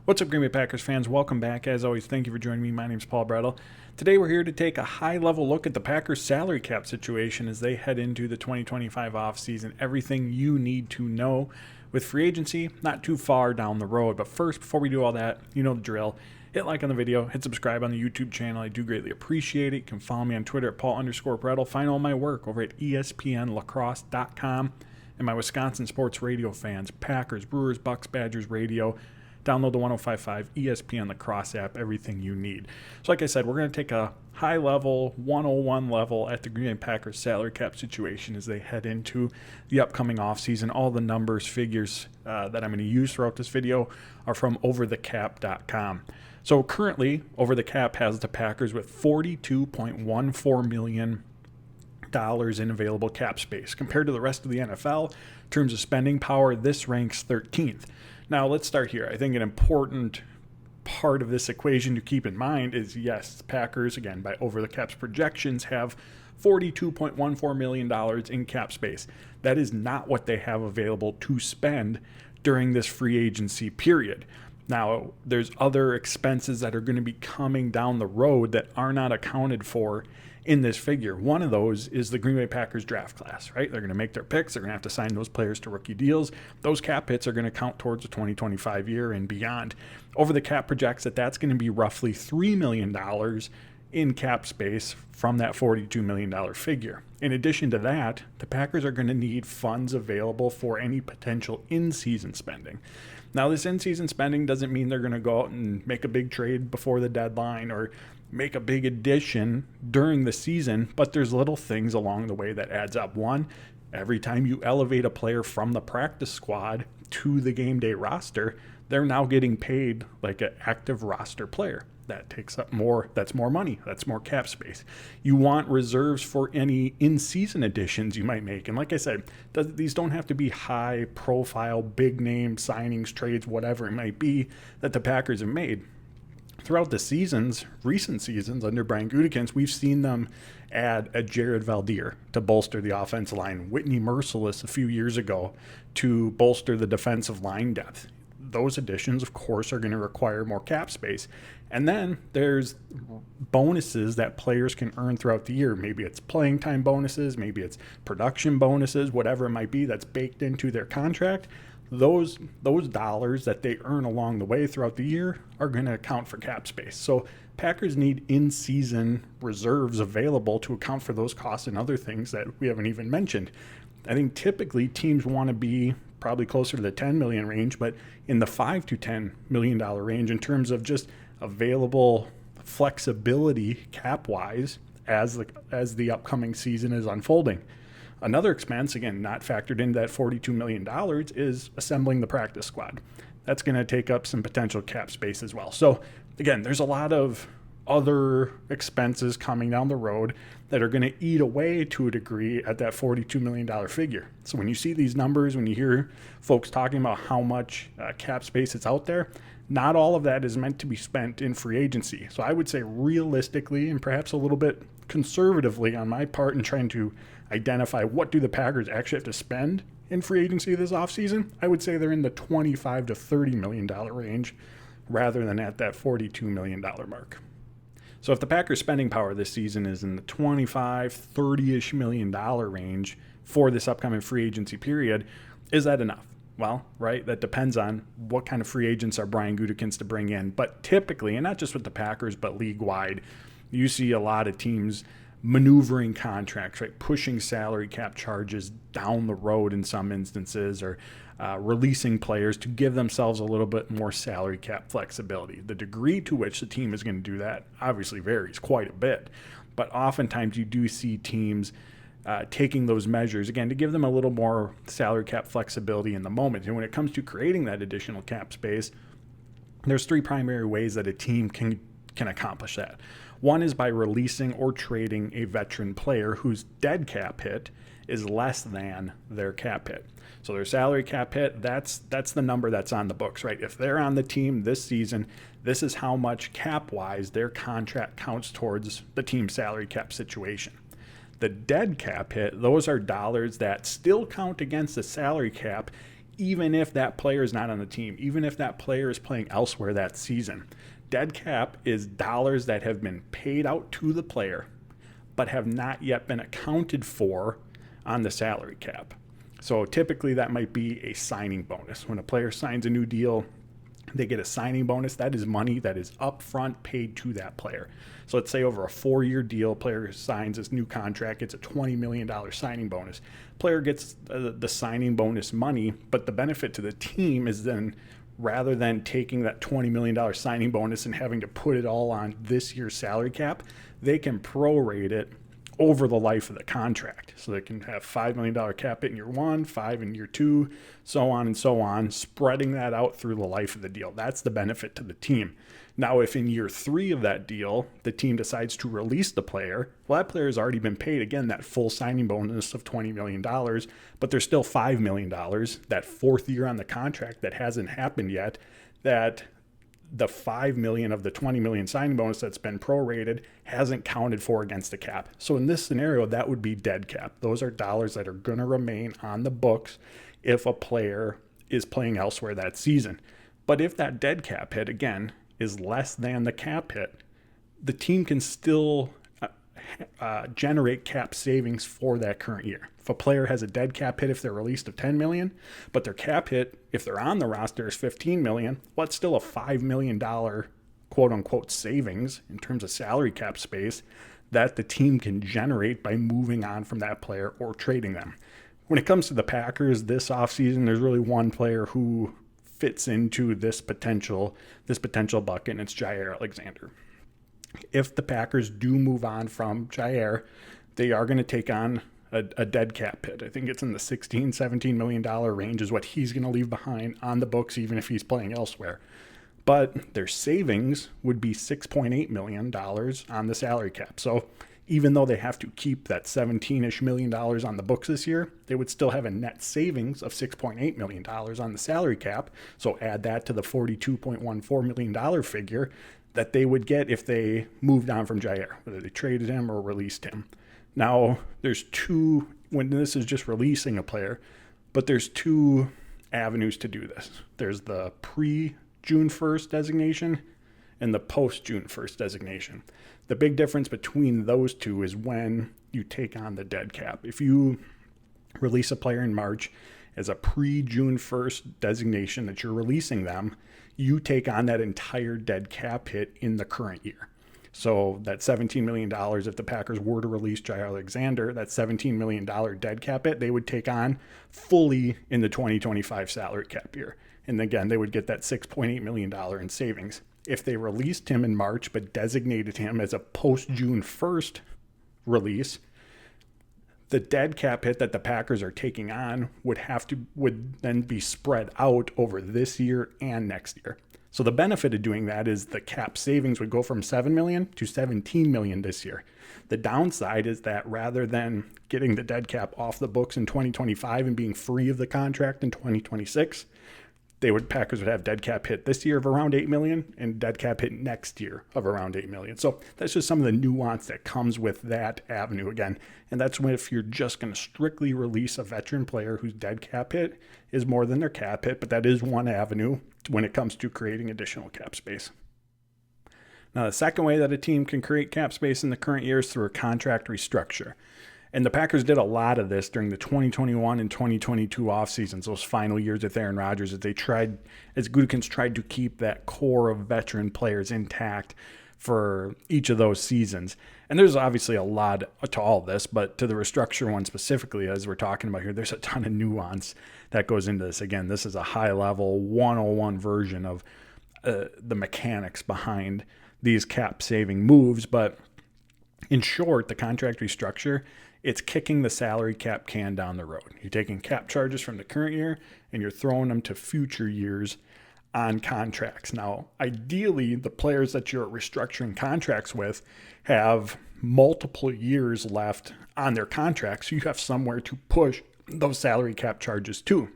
What's up, Green Bay Packers fans? Welcome back. As always, thank you for joining me. My name is Paul Brettel. Today we're here to take a high-level look at the Packers' salary cap situation as they head into the 2025 offseason. Everything you need to know with free agency, not too far down the road. But first, before we do all that, you know the drill. Hit like on the video, hit subscribe on the YouTube channel. I do greatly appreciate it. You can follow me on Twitter at Paul_Brettel. Find all my work over at ESPNLacrosse.com. And my Wisconsin sports radio fans, Packers, Brewers, Bucks, Badgers radio. Download the 1055 ESPN Lacrosse app, everything you need. So like I said, we're going to take a high level, 101 level at the Green Bay Packers salary cap situation as they head into the upcoming offseason. All the numbers, figures that I'm going to use throughout this video are from overthecap.com. So currently, Over the Cap has the Packers with $42.14 million in available cap space. Compared to the rest of the NFL, in terms of spending power, this ranks 13th. Now, let's start here. I think an important part of this equation to keep in mind is, yes, Packers, again, by Over the Cap's projections, have $42.14 million in cap space. That is not what they have available to spend during this free agency period. Now, there's other expenses that are going to be coming down the road that are not accounted for in this figure. One of those is the Green Bay Packers draft class, right? They're going to make their picks. They're going to have to sign those players to rookie deals. Those cap hits are going to count towards the 2025 year and beyond. Over the Cap projects that that's going to be roughly $3 million in cap space from that $42 million figure. In addition to that, the Packers are going to need funds available for any potential in-season spending. Now, this in-season spending doesn't mean they're going to go out and make a big trade before the deadline or make a big addition during the season, but there's little things along the way that adds up. One, every time you elevate a player from the practice squad to the game day roster, they're now getting paid like an active roster player. That takes up more, that's more money, that's more cap space. You want reserves for any in-season additions you might make. And like I said, these don't have to be high profile, big name signings, trades, whatever it might be that the Packers have made. Throughout the seasons, recent seasons under Brian Gutekunst, we've seen them add a Jared Valdir to bolster the offensive line, Whitney Mercilus a few years ago to bolster the defensive line depth. Those additions, of course, are going to require more cap space. And then there's bonuses that players can earn throughout the year. Maybe it's playing time bonuses, maybe it's production bonuses, whatever it might be that's baked into their contract. Those dollars that they earn along the way throughout the year are going to account for cap space. So Packers need in-season reserves available to account for those costs and other things that we haven't even mentioned. I think typically teams want to be probably closer to the $10 million range, but in the $5 to $10 million range in terms of just available flexibility cap-wise as the upcoming season is unfolding. Another expense, again, not factored into that $42 million, is assembling the practice squad. That's going to take up some potential cap space as well. So, again, there's a lot of other expenses coming down the road that are going to eat away to a degree at that $42 million figure. So when you see these numbers, when you hear folks talking about how much cap space is out there, not all of that is meant to be spent in free agency. So I would say realistically and perhaps a little bit conservatively on my part in trying to identify what do the Packers actually have to spend in free agency this offseason, I would say they're in the $25 to $30 million range rather than at that $42 million mark. So if the Packers spending power this season is in the $25, $30-ish million range for this upcoming free agency period, is that enough? Well, right, that depends on what kind of free agents are Brian Gutekunst to bring in. But typically, and not just with the Packers, but league-wide, you see a lot of teams maneuvering contracts, right, pushing salary cap charges down the road in some instances, or releasing players to give themselves a little bit more salary cap flexibility. The degree to which the team is going to do that obviously varies quite a bit, but oftentimes you do see teams taking those measures, again, to give them a little more salary cap flexibility in the moment. And when it comes to creating that additional cap space, there's three primary ways that a team can accomplish that. One is by releasing or trading a veteran player whose dead cap hit is less than their cap hit. So their salary cap hit, that's the number that's on the books, right? If they're on the team this season, this is how much cap-wise their contract counts towards the team's salary cap situation. The dead cap hit, those are dollars that still count against the salary cap even if that player is not on the team, even if that player is playing elsewhere that season. Dead cap is dollars that have been paid out to the player but have not yet been accounted for on the salary cap. So typically that might be a signing bonus. When a player signs a new deal, they get a signing bonus. That is money that is upfront paid to that player. So let's say over a 4-year deal, player signs this new contract, gets a $20 million signing bonus. Player gets the signing bonus money, but the benefit to the team is then, rather than taking that $20 million signing bonus and having to put it all on this year's salary cap, they can prorate it over the life of the contract. So they can have $5 million cap hit in year 1, 5 in year 2, so on and so on, spreading that out through the life of the deal. That's the benefit to the team. Now, if in year 3 of that deal, the team decides to release the player, well, that player has already been paid, again, that full signing bonus of $20 million, but there's still $5 million, that 4th year on the contract that hasn't happened yet, that the $5 million of the $20 million signing bonus that's been prorated hasn't counted for against the cap. So in this scenario, that would be dead cap. Those are dollars that are going to remain on the books if a player is playing elsewhere that season. But if that dead cap hit, again, is less than the cap hit, the team can still generate cap savings for that current year. If a player has a dead cap hit if they're released of $10 million, but their cap hit if they're on the roster is $15 million, well, it's still a $5 million quote unquote savings in terms of salary cap space that the team can generate by moving on from that player or trading them. When it comes to the Packers this offseason, there's really one player who fits into this potential bucket, and it's Jaire Alexander. If the Packers do move on from Jaire, they are going to take on a dead cap hit. I think it's in the $16-17 million range is what he's going to leave behind on the books, even if he's playing elsewhere. But their savings would be $6.8 million on the salary cap. So even though they have to keep that $17-ish million on the books this year, they would still have a net savings of $6.8 million on the salary cap. So add that to the $42.14 million figure that they would get if they moved on from Jaire, whether they traded him or released him. Now, there's two, when this is just releasing a player, but there's two avenues to do this. There's the pre-June 1st designation and the post-June 1st designation. The big difference between those two is when you take on the dead cap. If you release a player in March as a pre-June 1st designation that you're releasing them, you take on that entire dead cap hit in the current year. So that $17 million, if the Packers were to release Jaire Alexander, that $17 million dead cap hit, they would take on fully in the 2025 salary cap year. And again, they would get that $6.8 million in savings. If they released him in March but designated him as a post-June 1st release, the dead cap hit that the Packers are taking on would then be spread out over this year and next year. So the benefit of doing that is the cap savings would go from $7 million to $17 million this year. The downside is that rather than getting the dead cap off the books in 2025 and being free of the contract in 2026, Packers would have dead cap hit this year of around $8 million and dead cap hit next year of around $8 million. So that's just some of the nuance that comes with that avenue again. And that's when, if you're just going to strictly release a veteran player whose dead cap hit is more than their cap hit, but that is one avenue when it comes to creating additional cap space. Now, the second way that a team can create cap space in the current year is through a contract restructure. And the Packers did a lot of this during the 2021 and 2022 off seasons, those final years with Aaron Rodgers, as Gutekunst tried to keep that core of veteran players intact for each of those seasons. And there's obviously a lot to all this, but to the restructure one specifically, as we're talking about here, there's a ton of nuance that goes into this. Again, this is a high-level 101 version of the mechanics behind these cap-saving moves. But in short, the contract restructure, it's kicking the salary cap can down the road. You're taking cap charges from the current year and you're throwing them to future years on contracts. Now, ideally, the players that you're restructuring contracts with have multiple years left on their contracts, so you have somewhere to push those salary cap charges to.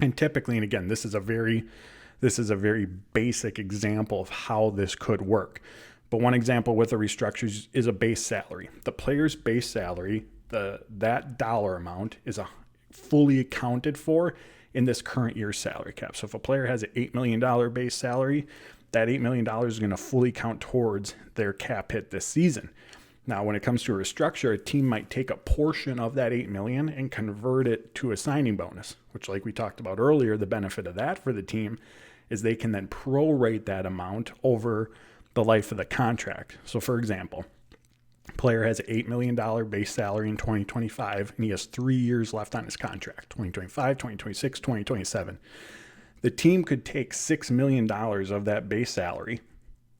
And typically, and again, this is a very basic example of how this could work. But one example with a restructure is a base salary. The player's base salary, that dollar amount is fully accounted for in this current year's salary cap. So if a player has an $8 million base salary, that $8 million is going to fully count towards their cap hit this season. Now, when it comes to a restructure, a team might take a portion of that $8 million and convert it to a signing bonus, which, like we talked about earlier, the benefit of that for the team is they can then prorate that amount over the life of the contract. So, for example, player has an $8 million base salary in 2025, and he has 3 years left on his contract, 2025, 2026, 2027. The team could take $6 million of that base salary,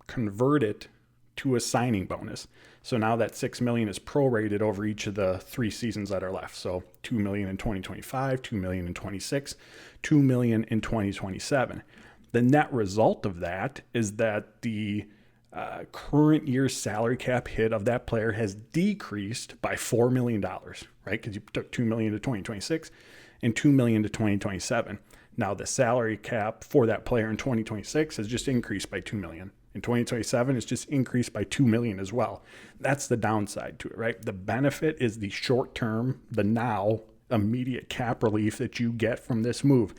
convert it to a signing bonus. So now that $6 million is prorated over each of the 3 seasons that are left. So $2 million in 2025, $2 million in 26, $2 million in 2027. The net result of that is that the current year's salary cap hit of that player has decreased by $4 million, right? Because you took $2 million to 2026 and $2 million to 2027. Now the salary cap for that player in 2026 has just increased by $2 million. In 2027, it's just increased by $2 million as well. That's the downside to it, right? The benefit is the short term, the now immediate cap relief that you get from this move.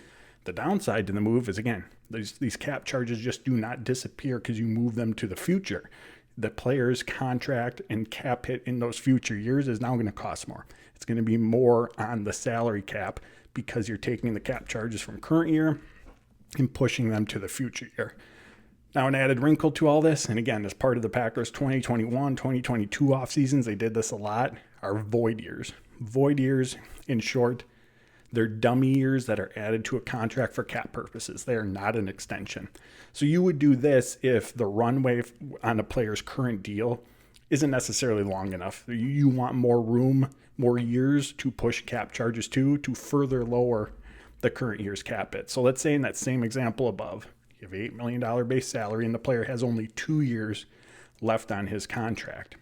The downside to the move is, again, these cap charges just do not disappear because you move them to the future. The player's contract and cap hit in those future years is now going to cost more. It's going to be more on the salary cap because you're taking the cap charges from current year and pushing them to the future year. Now, an added wrinkle to all this, and again, as part of the Packers 2021, 2022 off seasons, they did this a lot, are void years. Void years, in short, they're dummy years that are added to a contract for cap purposes. They are not an extension. So you would do this if the runway on a player's current deal isn't necessarily long enough. You want more room, more years to push cap charges to further lower the current year's cap hit. So let's say in that same example above, you have an $8 million base salary and the player has only 2 years left on his contract.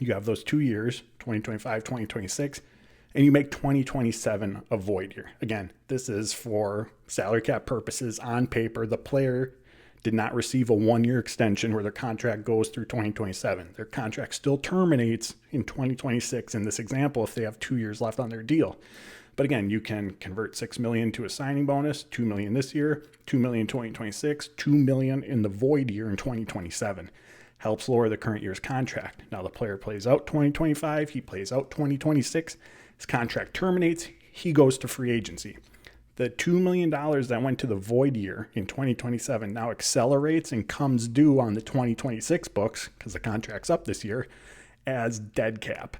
You have those 2 years, 2025, 2026, and you make 2027 a void year. Again, this is for salary cap purposes. On paper, the player did not receive a 1-year extension where their contract goes through 2027. Their contract still terminates in 2026 in this example if they have 2 years left on their deal. But again, you can convert $6 million to a signing bonus, $2 million this year, $2 million in 2026, $2 million in the void year in 2027. Helps lower the current year's contract. Now the player plays out 2025, he plays out 2026, his contract terminates, he goes to free agency. The $2 million that went to the void year in 2027 now accelerates and comes due on the 2026 books, because the contract's up this year, as dead cap.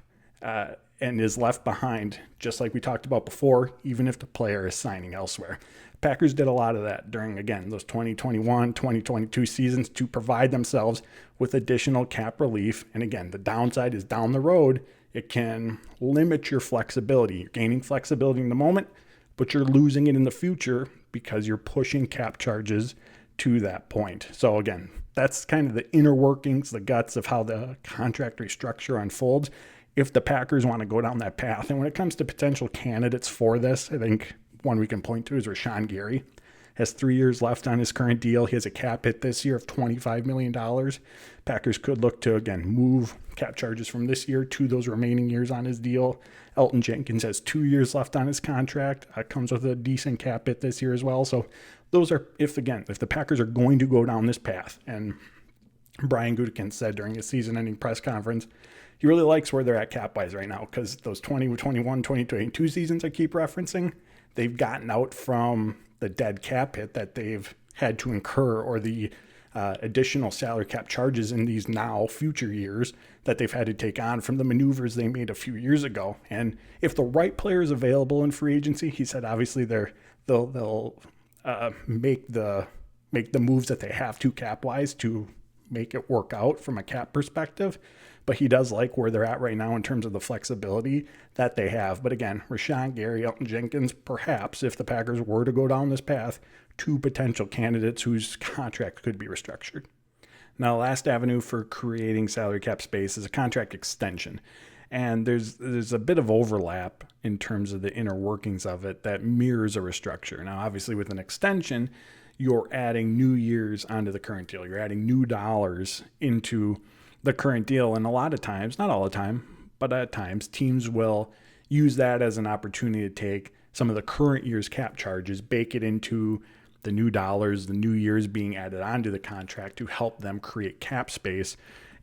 And is left behind, just like we talked about before, even if the player is signing elsewhere. Packers did a lot of that during, again, those 2021, 2022 seasons to provide themselves with additional cap relief. And again, the downside is down the road, it can limit your flexibility. You're gaining flexibility in the moment, but you're losing it in the future because you're pushing cap charges to that point. So again, that's kind of the inner workings, the guts of how the contract restructure unfolds. If the Packers want to go down that path. And when it comes to potential candidates for this, I think one we can point to is Rashawn Gary. Has 3 years left on his current deal. He has a cap hit this year of $25 million. Packers could look to, again, move cap charges from this year to those remaining years on his deal. Elton Jenkins has 2 years left on his contract. Comes with a decent cap hit this year as well. So those are, if the Packers are going to go down this path, and Brian Gutekunst said during his season-ending press conference, he really likes where they're at cap-wise right now because those 2021, 2022 seasons I keep referencing, they've gotten out from the dead cap hit that they've had to incur or the additional salary cap charges in these now future years that they've had to take on from the maneuvers they made a few years ago. And if the right player is available in free agency, he said obviously they'll make the moves that they have to cap-wise to make it work out from a cap perspective. But he does like where they're at right now in terms of the flexibility that they have. But again, Rashawn Gary, Elton Jenkins, perhaps if the Packers were to go down this path, 2 potential candidates whose contract could be restructured. Now, the last avenue for creating salary cap space is a contract extension. And there's a bit of overlap in terms of the inner workings of it that mirrors a restructure. Now, obviously, with an extension, you're adding new years onto the current deal. You're adding new dollars into the current deal. And a lot of times, not all the time, but at times, teams will use that as an opportunity to take some of the current year's cap charges, bake it into the new dollars, the new years being added onto the contract to help them create cap space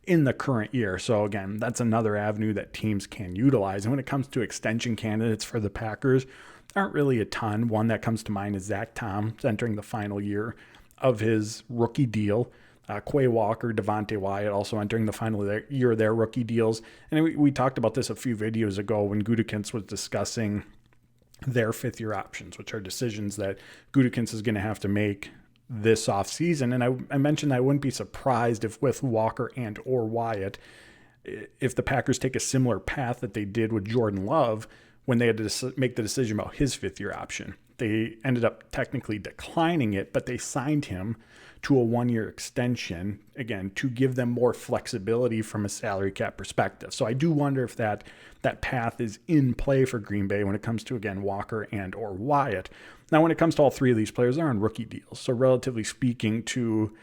in the current year. So again, that's another avenue that teams can utilize. And when it comes to extension candidates for the Packers, aren't really a ton. One that comes to mind is Zach Tom entering the final year of his rookie deal. Quay Walker, Devontae Wyatt also entering the final year of their rookie deals. And we talked about this a few videos ago when Gutekunst was discussing their fifth-year options, which are decisions that Gutekunst is going to have to make this offseason. And I mentioned I wouldn't be surprised if with Walker and or Wyatt, if the Packers take a similar path that they did with Jordan Love when they had to make the decision about his fifth-year option. They ended up technically declining it, but they signed him to a one-year extension, again, to give them more flexibility from a salary cap perspective. So I do wonder if that path is in play for Green Bay when it comes to, again, Walker and or Wyatt. Now, when it comes to all three of these players, they're on rookie deals. So relatively speaking to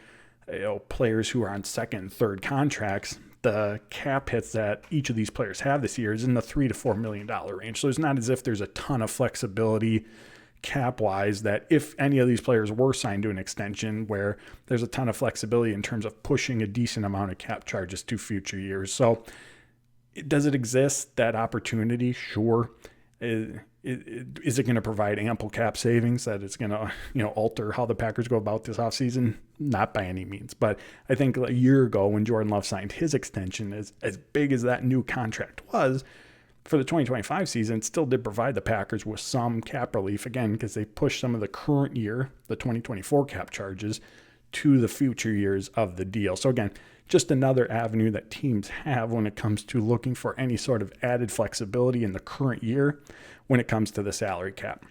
players who are on second and third contracts, the cap hits that each of these players have this year is in the $3 to $4 million range. So it's not as if there's a ton of flexibility cap-wise that if any of these players were signed to an extension where there's a ton of flexibility in terms of pushing a decent amount of cap charges to future years. So does it exist, that opportunity? Sure. Is it going to provide ample cap savings that it's going to alter how the Packers go about this offseason? Not by any means. But I think a year ago when Jordan Love signed his extension, as big as that new contract was, for the 2025 season, it still did provide the Packers with some cap relief, again, because they pushed some of the current year, the 2024 cap charges, to the future years of the deal. So again, just another avenue that teams have when it comes to looking for any sort of added flexibility in the current year when it comes to the salary cap.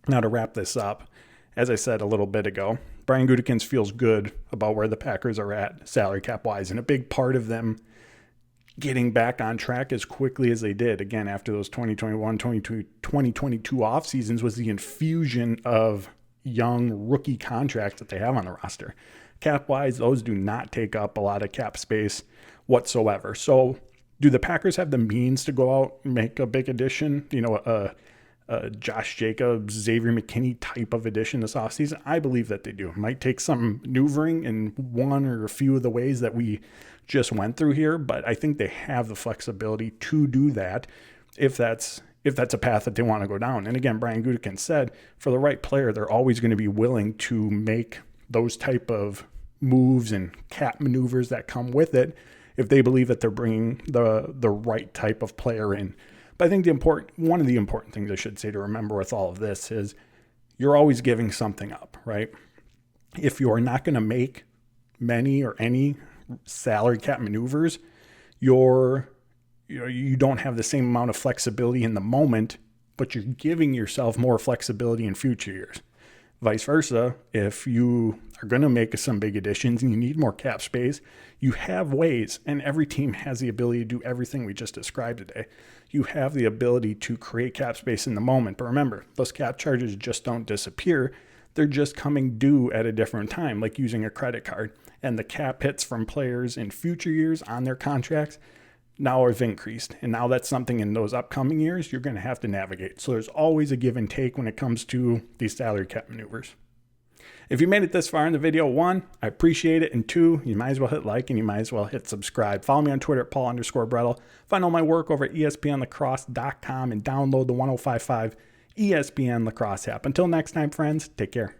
Now to wrap this up, as I said a little bit ago, Brian Gutekunst feels good about where the Packers are at salary cap wise, and a big part of them getting back on track as quickly as they did, again, after those 2021, 2022 off seasons, was the infusion of young rookie contracts that they have on the roster. Cap-wise, those do not take up a lot of cap space whatsoever. So do the Packers have the means to go out and make a big addition, Josh Jacobs, Xavier McKinney type of addition this offseason? I believe that they do. It might take some maneuvering in one or a few of the ways that we just went through here, but I think they have the flexibility to do that if that's a path that they want to go down. And again, Brian Gutekunst said, for the right player, they're always going to be willing to make those type of moves and cap maneuvers that come with it if they believe that they're bringing the right type of player in. But I think one of the important things I should say to remember with all of this is you're always giving something up, right? If you are not going to make many or any salary cap maneuvers, you don't have the same amount of flexibility in the moment, but you're giving yourself more flexibility in future years. Vice versa, if you are going to make some big additions and you need more cap space, you have ways, and every team has the ability to do everything we just described today. You have the ability to create cap space in the moment. But remember, those cap charges just don't disappear. They're just coming due at a different time, like using a credit card. And the cap hits from players in future years on their contracts now have increased. And now that's something in those upcoming years you're going to have to navigate. So there's always a give and take when it comes to these salary cap maneuvers. If you made it this far in the video, 1, I appreciate it. And 2, you might as well hit like and you might as well hit subscribe. Follow me on Twitter at Paul_Brettel. Find all my work over at ESPNLacrosse.com and download the 1055 ESPN Lacrosse app. Until next time, friends, take care.